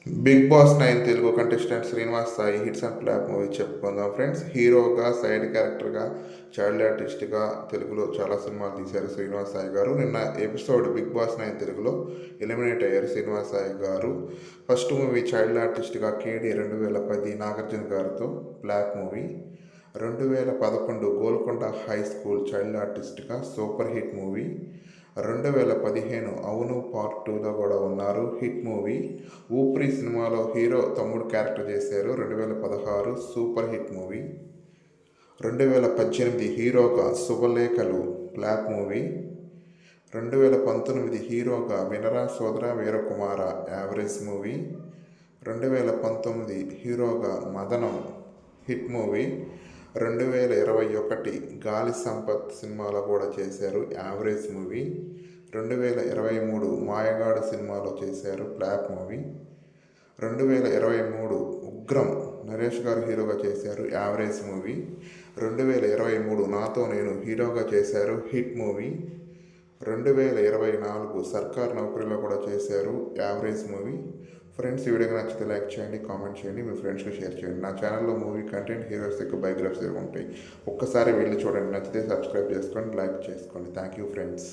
Big Boss 9 Telugu contestant Srinivas Sai hits and flop movie చెప్పుకుందాం friends. హీరోగా, side క్యారెక్టర్గా, చైల్డ్ ఆర్టిస్ట్గా తెలుగులో చాలా సినిమాలు తీశారు శ్రీనివాస్ సాయి గారు. నిన్న ఎపిసోడ్ బిగ్ బాస్ 9 తెలుగులో ఎలిమినేట్ అయ్యారు శ్రీనివాస్ సాయి గారు. ఫస్ట్ మూవీ చైల్డ్ ఆర్టిస్ట్గా కేడి 2010 నాగార్జున గారితో flop movie. 2011 Golconda high school child ఆర్టిస్ట్గా సూపర్ హిట్ మూవీ. 2015 అవును పార్ట్ 2లో కూడా ఉన్నారు, హిట్ మూవీ. ఊపిరి సినిమాలో హీరో తమ్ముడు క్యారెక్టర్ చేశారు, 2016 సూపర్ హిట్ మూవీ. 2018 హీరోగా శుభలేఖలు ఫ్లాప్ మూవీ. 2019 హీరోగా వినరా సోదరా వీరకుమార యావరేజ్ మూవీ. 2019 హీరోగా మదనం హిట్ మూవీ. 2021 గాలి సంపత్ సినిమాలో కూడా చేశారు, యావరేజ్ మూవీ. 2023 మాయగాడు సినిమాలో చేశారు, ఫ్లాప్ మూవీ. 2023 ఉగ్రం నరేష్ గారు హీరోగా చేశారు, యావరేజ్ మూవీ. 2023 నాతో నేను హీరోగా చేశారు, హిట్ మూవీ. 2024 సర్కార్ నౌకరీలో కూడా చేశారు, యావరేజ్ మూవీ. ఫ్రెండ్స్, ఈ వీడియోకి నచ్చితే లైక్ చేయండి, కామెంట్ చేయండి, మీ ఫ్రెండ్స్కి షేర్ చేయండి. నా ఛానల్లో మూవీ కంటెంట్, హీరోస్ యొక్క బయోగ్రఫీస్ ఉంటాయి. ఒక్కసారి వెళ్ళి చూడండి, నచ్చితే సబ్స్క్రైబ్ చేసుకోండి, లైక్ చేసుకోండి. Thank you friends.